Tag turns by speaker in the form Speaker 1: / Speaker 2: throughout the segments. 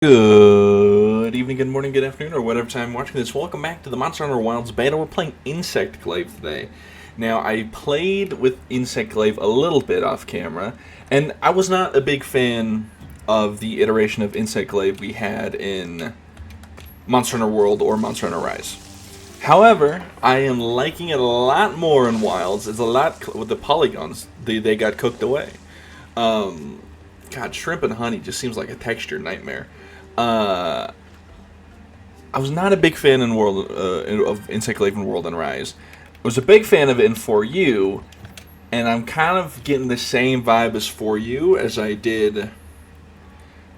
Speaker 1: Good evening, good morning, good afternoon, or whatever time you're watching this. Welcome back to the Monster Hunter Wilds beta. We're playing Insect Glaive today. Now, I played with Insect Glaive a little bit off camera, and I was not a big fan of the iteration of Insect Glaive we had in Monster Hunter World or Monster Hunter Rise. However, I am liking it a lot more in Wilds. It's a lot with the polygons. They got cooked away. God, shrimp and honey just seems like a texture nightmare. I was not a big fan in World of Insect Glaive in World and Rise. I was a big fan of it in 4U, and I'm kind of getting the same vibe as 4U as I did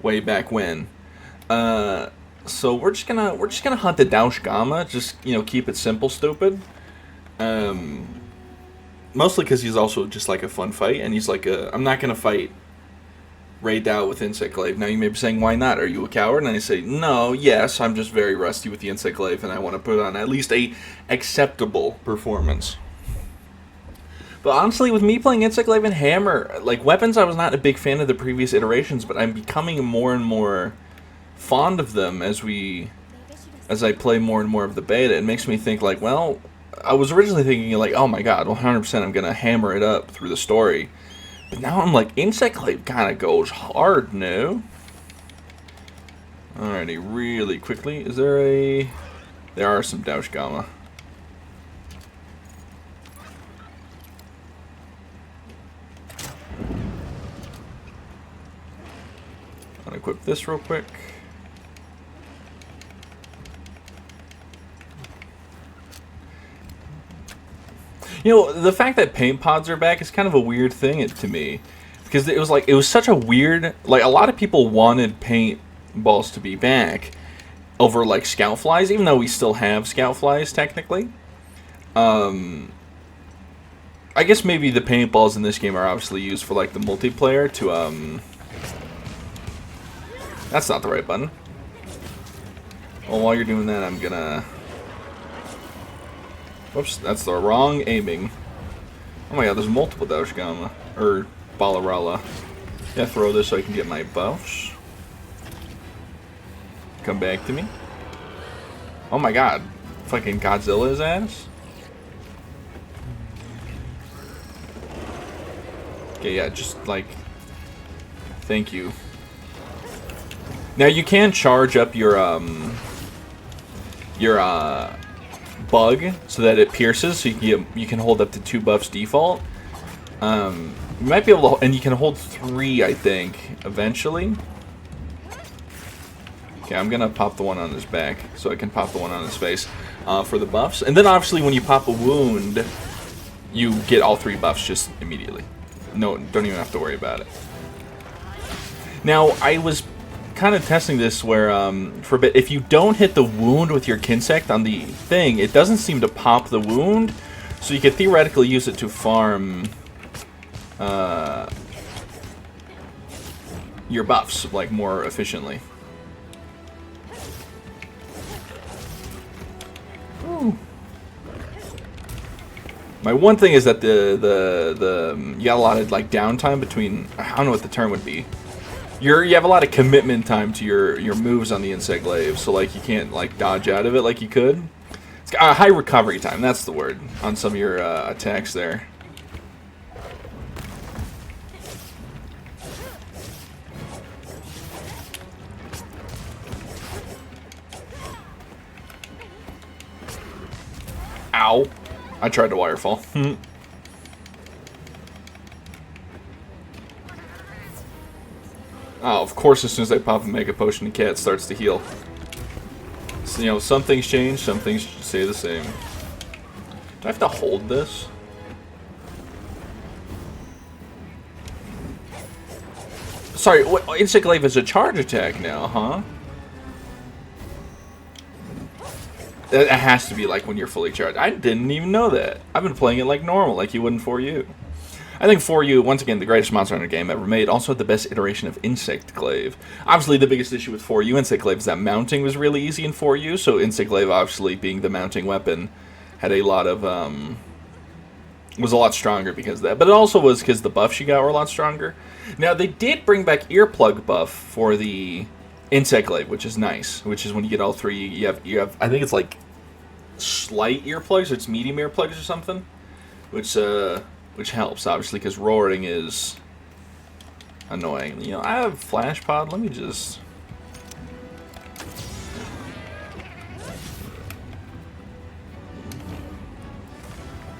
Speaker 1: way back when. So we're just gonna hunt the Daushgama. Just keep it simple, stupid. Mostly because he's also just like a fun fight, and he's like I'm not gonna fight Raid out with Insect Glaive. Now you may be saying, why not? Are you a coward? And I say, no, yes, I'm just very rusty with the Insect Glaive, and I want to put on at least a acceptable performance. But honestly, with me playing Insect Glaive and Hammer, like weapons, I was not a big fan of the previous iterations, but I'm becoming more and more fond of them as I play more and more of the beta. It makes me think like, well, I was originally thinking like, oh my god, 100% I'm gonna hammer it up through the story. But now I'm like, Insect Glaive kind of goes hard, no? Alrighty, really quickly, is there a... There are some Daushgama. I'll equip this real quick. The fact that paint pods are back is kind of a weird thing to me. Because it was such a weird... Like, a lot of people wanted paint balls to be back over, like, scout flies, even though we still have scout flies, technically. I guess maybe the paintballs in this game are obviously used for, like, the multiplayer to, That's not the right button. Well, while you're doing that, I'm gonna... Whoops, that's the wrong aiming. Oh my god, there's multiple Daushgama. Or Balarala. Yeah, throw this so I can get my buffs. Come back to me. Oh my god. Fucking Godzilla's ass. Okay, yeah, just like... Thank you. Now you can charge up your bug so that it pierces, so you can hold up to 2 buffs default. You might be able to, and you can hold 3, I think, eventually. Okay, I'm gonna pop the one on his back so I can pop the one on his face for the buffs. And then obviously when you pop a wound, you get all 3 buffs just immediately. No, don't even have to worry about it. Now I was kind of testing this where for a bit, if you don't hit the wound with your Kinsect on the thing, it doesn't seem to pop the wound, so you could theoretically use it to farm your buffs like more efficiently. Ooh. My one thing is that you got a lot of like downtime between, I don't know what the term would be. You have a lot of commitment time to your moves on the Insect Glaive, so like you can't like dodge out of it like you could. It's got a high recovery time, that's the word, on some of your attacks there. Ow. I tried to wirefall. Oh, of course, as soon as I pop a Mega Potion, the cat starts to heal. So, some things change, some things stay the same. Do I have to hold this? Sorry, Insect Glaive is a charge attack now, huh? It has to be like when you're fully charged. I didn't even know that. I've been playing it like normal, like you would in 4U. I think 4U, once again, the greatest Monster Hunter game ever made, also had the best iteration of Insect Glaive. Obviously, the biggest issue with 4U Insect Glaive is that mounting was really easy in 4U, so Insect Glaive, obviously, being the mounting weapon, had a lot of, was a lot stronger because of that. But it also was because the buffs you got were a lot stronger. Now, they did bring back earplug buff for the Insect Glaive, which is nice. Which is when you get all three. You have. I think it's like slight earplugs, or it's medium earplugs or something, which helps obviously because roaring is annoying. You know, I have Flash Pod. Let me just.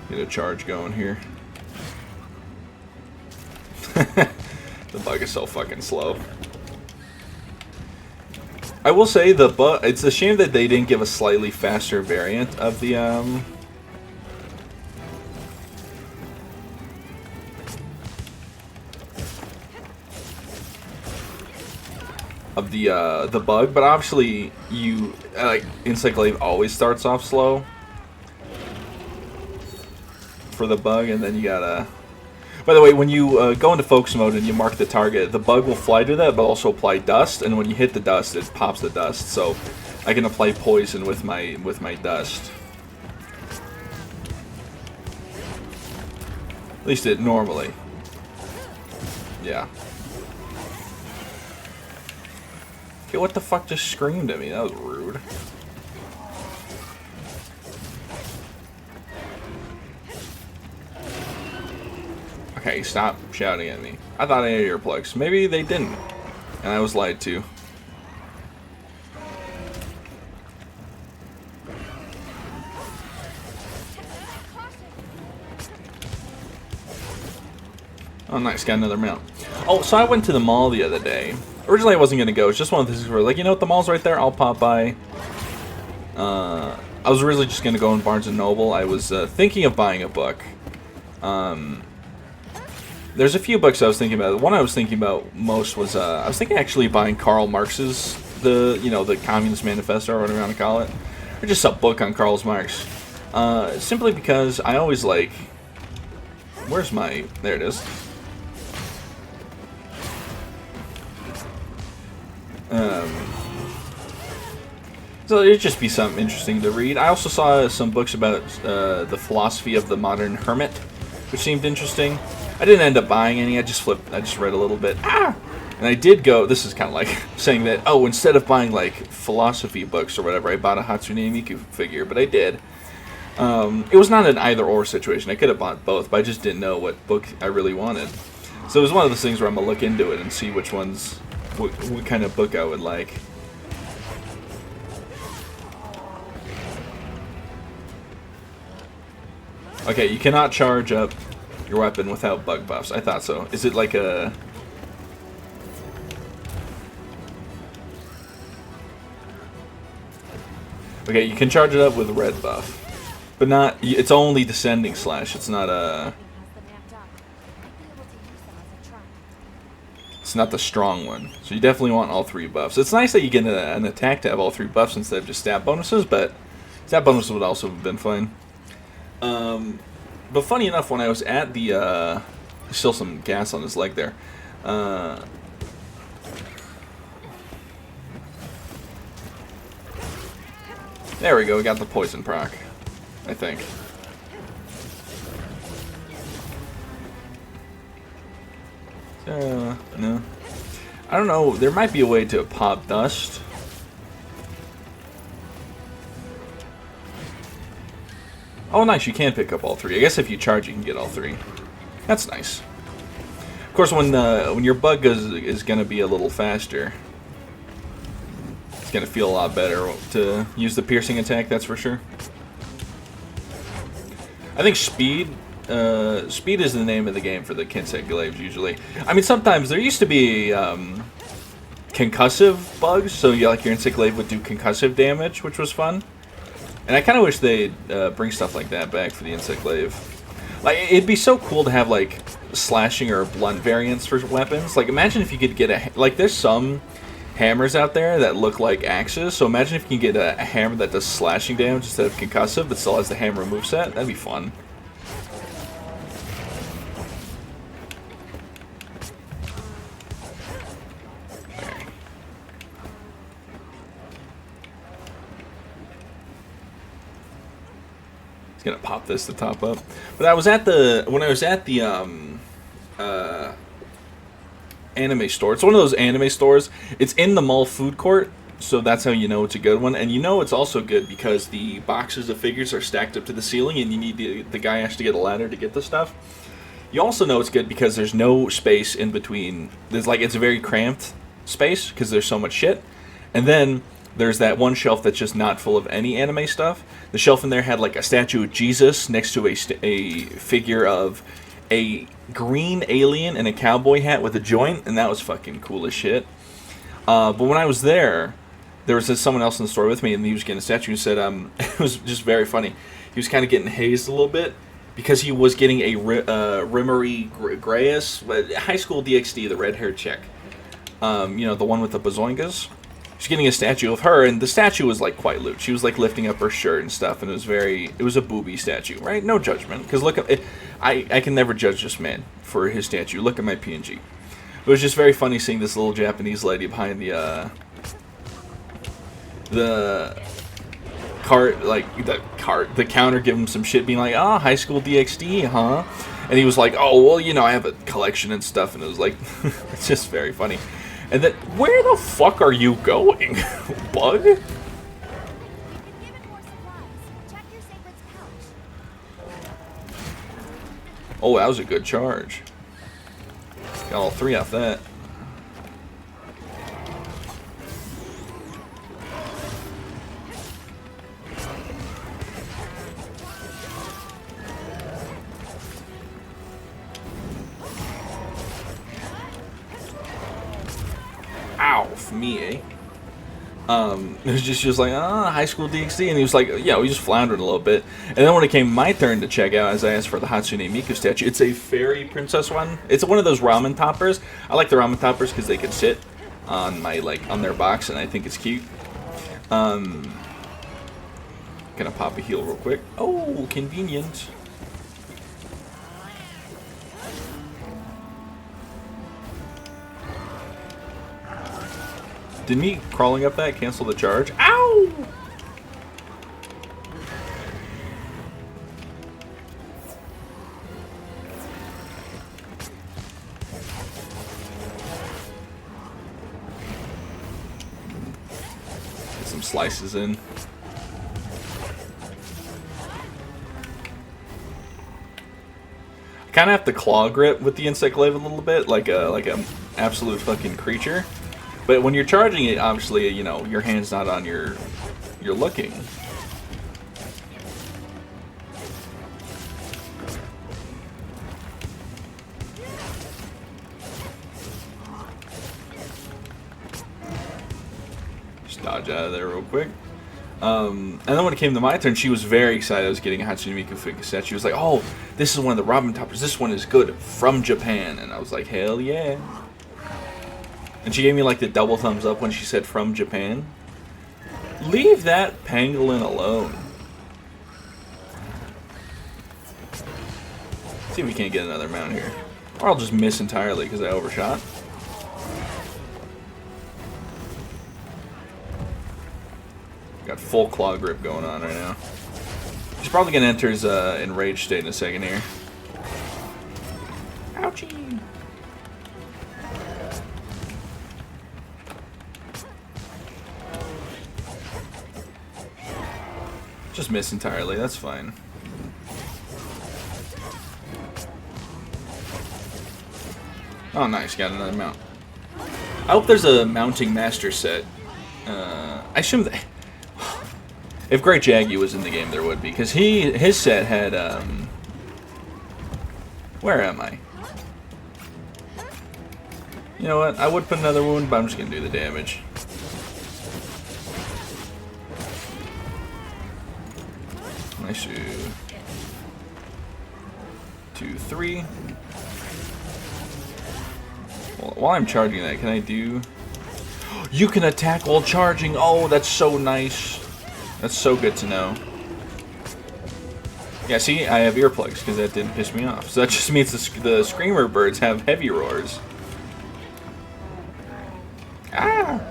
Speaker 1: Get a charge going here. The bug is so fucking slow. I will say the bug. It's a shame that they didn't give a slightly faster variant of the the bug, but obviously you like Insect Glaive always starts off slow for the bug, and then you gotta. By the way, when you go into focus mode and you mark the target, the bug will fly to that, but also apply dust. And when you hit the dust, it pops the dust. So I can apply poison with my dust. At least it normally. Yeah. Okay, what the fuck just screamed at me? That was rude. Okay, stop shouting at me. I thought I had earplugs. Maybe they didn't. And I was lied to. Oh, nice. Got another mount. Oh, so I went to the mall the other day. Originally, I wasn't going to go. It's just one of those things where, like, you know what? The mall's right there. I'll pop by. I was originally just going to go in Barnes & Noble. I was thinking of buying a book. There's a few books I was thinking about. The one I was thinking about most was I was thinking actually buying Karl Marx's the Communist Manifesto or whatever you want to call it, or just a book on Karl Marx. Simply because I always like. Where's my? There it is. So it'd just be something interesting to read. I also saw some books about the philosophy of the modern hermit, which seemed interesting. I didn't end up buying any. I just read a little bit. And I did go. This is kind of like saying that. Oh, instead of buying like philosophy books or whatever, I bought a Hatsune Miku figure. But I did. It was not an either-or situation. I could have bought both, but I just didn't know what book I really wanted. So it was one of those things where I'm gonna look into it and see which ones, what kind of book I would like. Okay, you cannot charge up your weapon without bug buffs. I thought so. Is it like a... Okay, you can charge it up with a red buff. But not... It's only descending slash. It's not a... It's not the strong one. So you definitely want all three buffs. It's nice that you get an attack to have all three buffs instead of just stat bonuses, but stat bonuses would also have been fine. But funny enough, when I was at the, there's still some gas on his leg there. There we go, we got the poison proc, I think. No. I don't know, there might be a way to pop dust. Oh, nice, you can pick up all three. I guess if you charge, you can get all three. That's nice. Of course, when your bug is going to be a little faster, it's going to feel a lot better to use the piercing attack, that's for sure. I think speed is the name of the game for the Insect Glaives, usually. I mean, sometimes there used to be concussive bugs, so your Insect Glaive would do concussive damage, which was fun. And I kind of wish they'd bring stuff like that back for the Insect Glaive. Like, it'd be so cool to have, like, slashing or blunt variants for weapons. Like, imagine if you could get a... Like, there's some hammers out there that look like axes, so imagine if you can get a hammer that does slashing damage instead of concussive, but still has the hammer moveset. That'd be fun. Gonna pop this to top up, but I was at the anime store. It's one of those anime stores. It's in the mall food court, so that's how you know it's a good one. And you know it's also good because the boxes of figures are stacked up to the ceiling, and you need the guy has to get a ladder to get the stuff. You also know it's good because there's no space in between. There's like it's a very cramped space because there's so much shit. And then there's that one shelf that's just not full of any anime stuff. The shelf in there had like a statue of Jesus next to a figure of a green alien in a cowboy hat with a joint, and that was fucking cool as shit. But when I was there was someone else in the store with me, and he was getting a statue and said, it was just very funny. He was kind of getting hazed a little bit because he was getting a Rimmery Grayus, high school DxD, the red-haired chick. The one with the bazoingas. She's getting a statue of her, and the statue was like quite lewd. She was like lifting up her shirt and stuff, and it was a booby statue, right? No judgment, because look, I can never judge this man for his statue. Look at my PNG. It was just very funny seeing this little Japanese lady behind the counter give him some shit, being like, "Oh, high school DxD, huh?" And he was like, "Oh, well, I have a collection and stuff," and it was like, it's just very funny. And then, where the fuck are you going, bug? Oh, that was a good charge. Got all 3 off that. Ow, for me, eh? It was just like, high school DxD, and he was like, yeah, we just floundered a little bit. And then when it came my turn to check out, as I asked for the Hatsune Miku statue, it's a fairy princess one. It's one of those ramen toppers. I like the ramen toppers because they can sit on on their box, and I think it's cute. Gonna pop a heal real quick. Oh, convenient. Did me crawling up that cancel the charge? Ow! Get some slices in. I kind of have to claw grip with the Insect Glaive a little bit, like a absolute fucking creature. But when you're charging it, obviously, your hand's not on you're looking. Just dodge out of there real quick. And then when it came to my turn, she was very excited I was getting a Hatsune Miku figure set. She was like, "Oh, this is one of the ramen toppers. This one is good, from Japan." And I was like, "Hell yeah." And she gave me like the double thumbs up when she said "from Japan." Leave that pangolin alone. See if we can't get another mount here. Or I'll just miss entirely because I overshot. Got full claw grip going on right now. He's probably going to enter his enraged state in a second here. Ouchie! Just miss entirely, that's fine. Oh nice, got another mount. I hope there's a mounting master set. I assume that if Great Jaggy was in the game there would be, because his set had where am I? You know what, I would put another wound, but I'm just gonna do the damage. Nice. 2, 3. Well, while I'm charging that, can I do... You can attack while charging! Oh, that's so nice. That's so good to know. Yeah, see, I have earplugs, because that didn't piss me off. So that just means the screamer birds have heavy roars. Ah!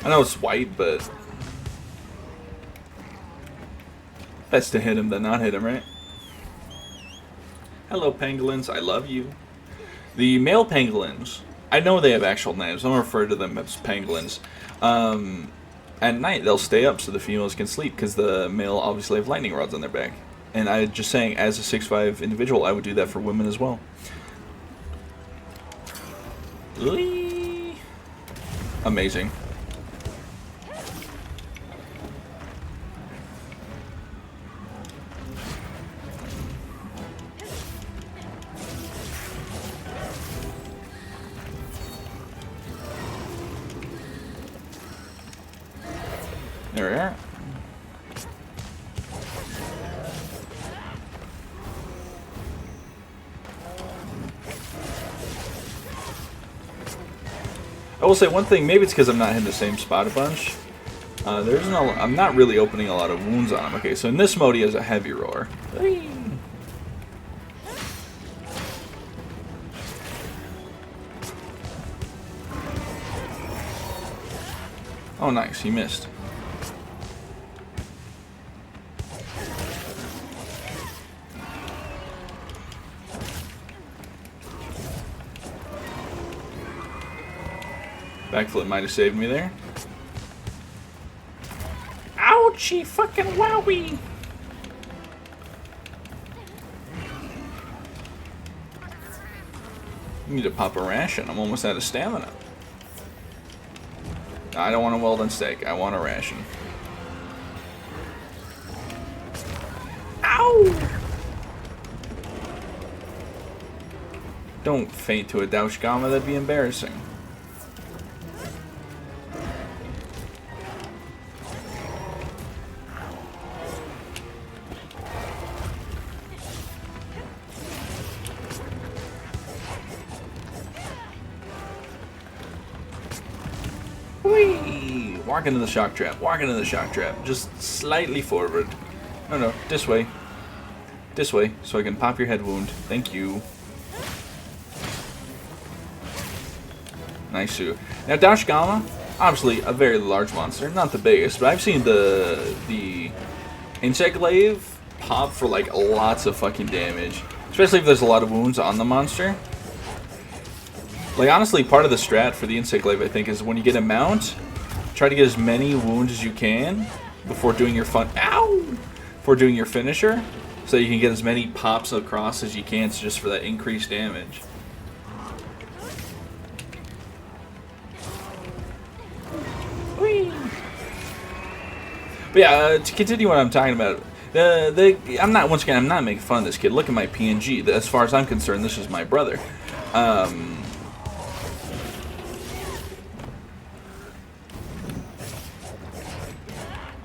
Speaker 1: I know it's white, but best to hit him than not hit him, right? Hello, pangolins. I love you. The male pangolins, I know they have actual names. I'm referring to them as pangolins. At night, they'll stay up so the females can sleep because the male obviously have lightning rods on their back. And I just saying, as a 6'5" individual, I would do that for women as well. Amazing. There we are. I will say one thing, maybe it's because I'm not hitting the same spot a bunch. I'm not really opening a lot of wounds on him. Okay, so in this mode he has a heavy roar. Oh nice, he missed. Backflip might have saved me there. Ouchie fucking wowie! Need to pop a ration. I'm almost out of stamina. I don't want a well-done steak. I want a ration. Ow! Don't faint to a Douchgama. That'd be embarrassing. Whee! Walk into the shock trap. Walk into the shock trap. Just slightly forward. No, this way. This way, so I can pop your head wound. Thank you. Nice suit. Now, Douchgama, obviously a very large monster. Not the biggest, but I've seen the Insect Glaive pop for like lots of fucking damage. Especially if there's a lot of wounds on the monster. Like, honestly, part of the strat for the Insect Glaive, I think, is when you get a mount, try to get as many wounds as you can before doing your before doing your finisher, so you can get as many pops across as you can, so just for that increased damage. Whee! But yeah, to continue what I'm talking about, I'm not making fun of this kid. Look at my PNG. As far as I'm concerned, this is my brother.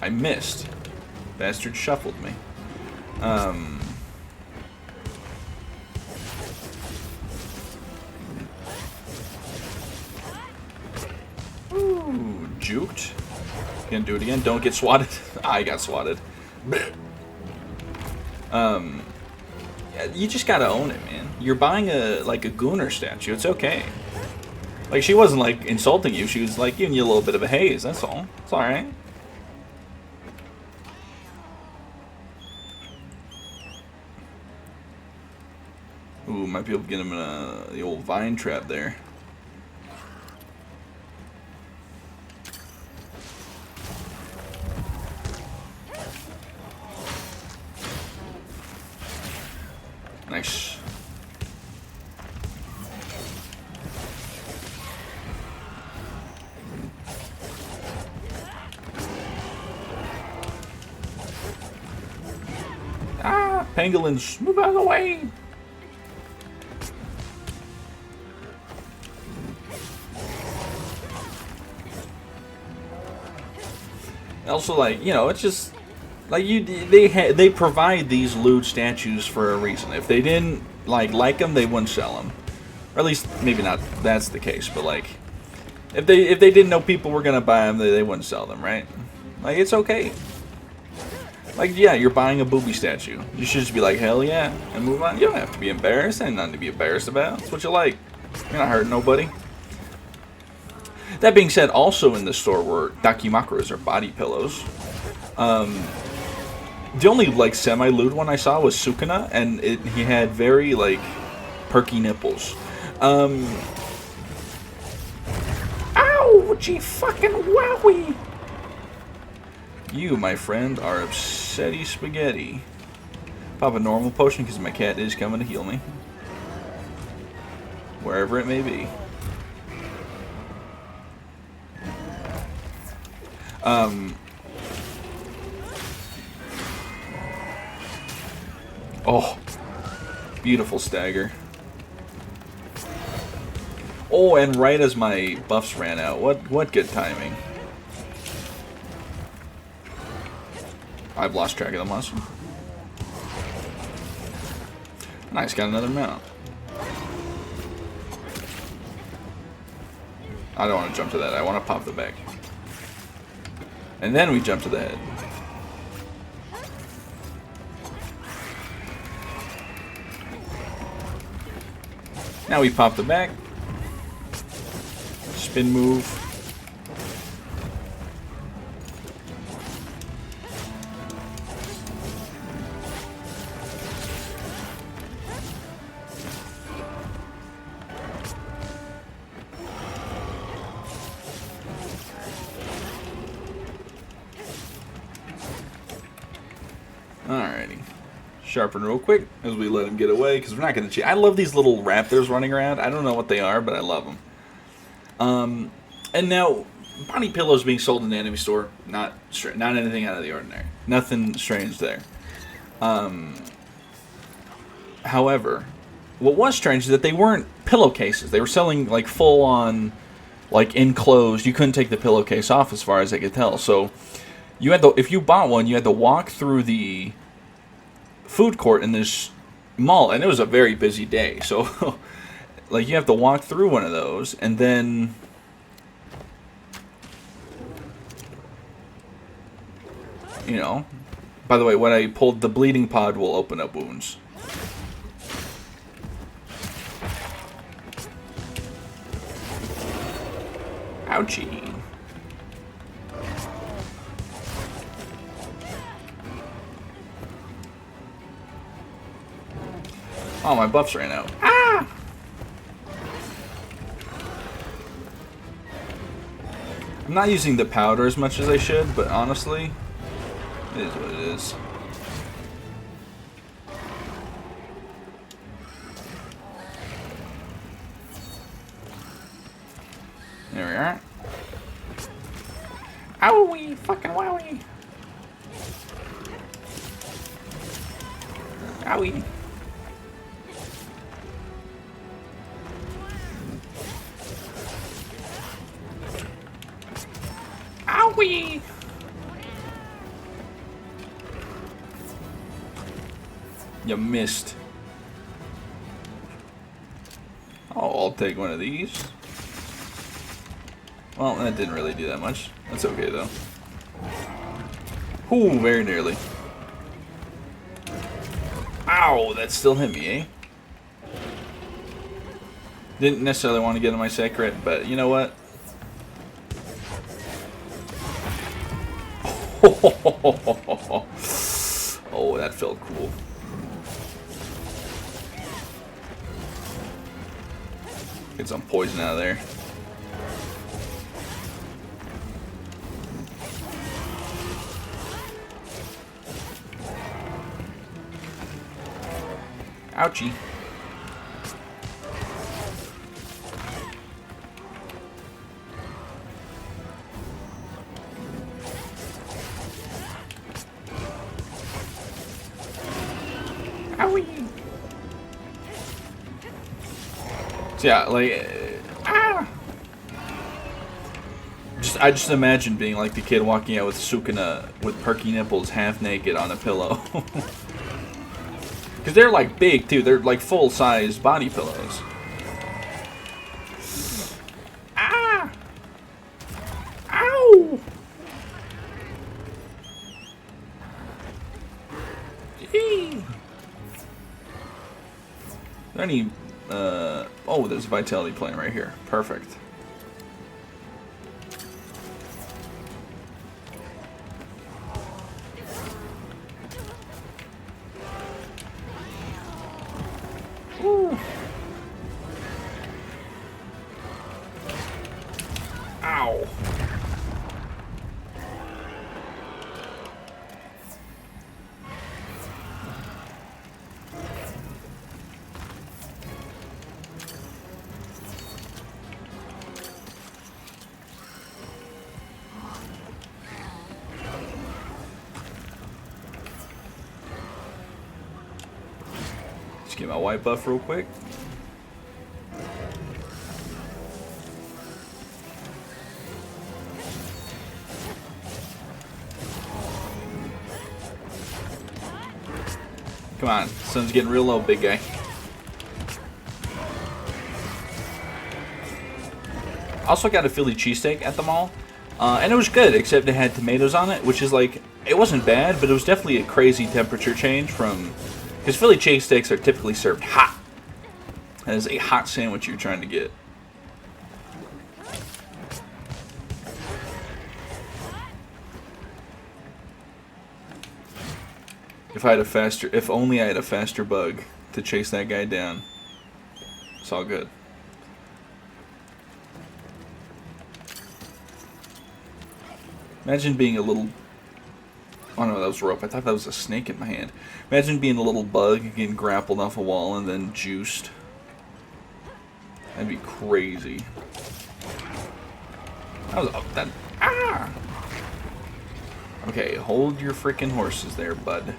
Speaker 1: I missed. Bastard shuffled me. Ooh, juked. Can't do it again. Don't get swatted. I got swatted. You just gotta own it, man. You're buying a Gooner statue. It's okay. Like, she wasn't like insulting you. She was like giving you a little bit of a haze. That's all. It's all right. Ooh, might be able to get him in the old vine trap there. Nice. Ah, pangolins, move out of the way! Also, like, you know, it's just like they provide these lewd statues for a reason. If they didn't like them, they wouldn't sell them, or at least maybe not. That's the case, but like, if they didn't know people were gonna buy them, they wouldn't sell them, right? Like, it's okay. Like, yeah, you're buying a booby statue. You should just be like, hell yeah, and move on. You don't have to be embarrassed. Ain't nothing to be embarrassed about. It's what you like. You're not hurting nobody. That being said, also in the store were dakimakuras, or body pillows. The only like semi-lewd one I saw was Sukuna, and he had very like perky nipples. Ow! Gee fucking wowie! You, my friend, are upsetty spaghetti. Pop a normal potion because my cat is coming to heal me. Wherever it may be. Oh, beautiful stagger. Oh, and right as my buffs ran out. What good timing. I've lost track of the monster. Nice, got another mount. I don't want to jump to that. I want to pop the back. And then we jump to the head. Now we pop the back. Spin move. Alrighty. Sharpen real quick as we let him get away, because we're not going to cheat. I love these little raptors running around. I don't know what they are, but I love them. And now, body pillows being sold in the enemy store, not anything out of the ordinary. Nothing strange there. However, what was strange is that they weren't pillowcases. They were selling like full-on, like enclosed. You couldn't take the pillowcase off, as far as I could tell. So you had to, if you bought one, you had to walk through the food court in this mall, and it was a very busy day. So, like, you have to walk through one of those, and then you know. By the way, when I pulled the bleeding pod, will open up wounds. Ouchie. Oh, my buffs ran out. Ah! I'm not using the powder as much as I should, but honestly, it is what it is. There we are. Owie! Fucking wowie! Owie! Owie! You missed. Oh, I'll take one of these. Well, that didn't really do that much. That's okay, though. Ooh, very nearly. Ow, that still hit me, eh? Didn't necessarily want to get on my secret, but you know what? Oh, that felt cool. Get some poison out of there. Ouchie. Owie. So yeah, like, I just imagine being like the kid walking out with Sukuna with perky nipples, half naked on a pillow. Because they're like big too. They're like full-size body pillows. Ah! Ow! Gee. Is there any? Oh, there's Vitality playing right here. Perfect. Woo! Ow! Just get my white buff real quick. Come on, sun's getting real low, big guy. Also got a Philly cheesesteak at the mall, and it was good, except it had tomatoes on it, which is like, it wasn't bad, but it was definitely a crazy temperature change from, because Philly cheesesteaks are typically served hot. That is a hot sandwich you're trying to get. If only I had a faster bug to chase that guy down. It's all good. Imagine being a little... Oh no, that was rope. I thought that was a snake in my hand. Imagine being a little bug, getting grappled off a wall, and then juiced. That'd be crazy. That was... Oh, that... Ah! Okay, hold your freaking horses there, bud.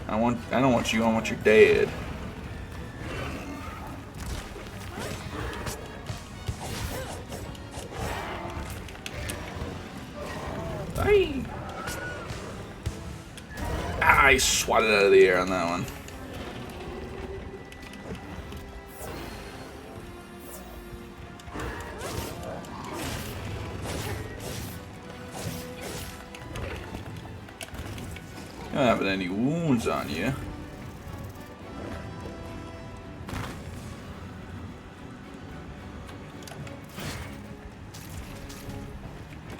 Speaker 1: I don't want you, I want your dad. Hey. Ah, I swatted out of the air on that one. You don't have any wounds on you.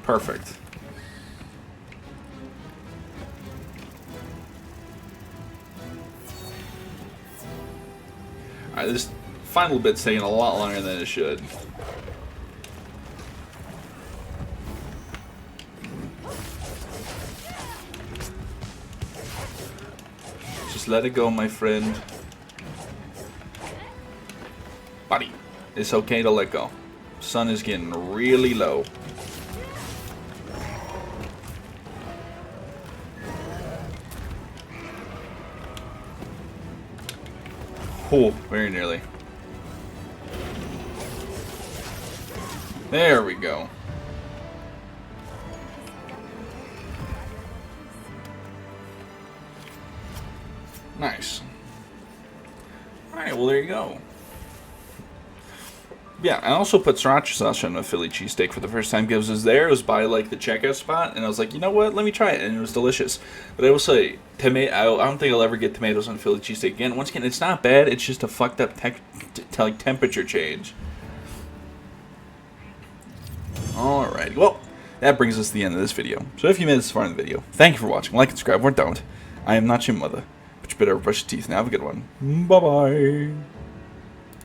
Speaker 1: Perfect. Alright, this final bit's taking a lot longer than it should. Just let it go, my friend. Buddy, it's okay to let go. Sun is getting really low. Oh, very nearly. There we go. Nice. Alright, well there you go. Yeah, I also put sriracha sauce on a Philly cheesesteak for the first time because it was there. It was by like the checkout spot, and I was like, you know what? Let me try it, and it was delicious. But I will say, I don't think I'll ever get tomatoes on Philly cheesesteak again. Once again, it's not bad. It's just a fucked up like temperature change. Alrighty, well, that brings us to the end of this video. So if you made this far in the video, thank you for watching. Like and subscribe, or don't. I am not your mother, but you better brush your teeth and have a good one. Bye bye.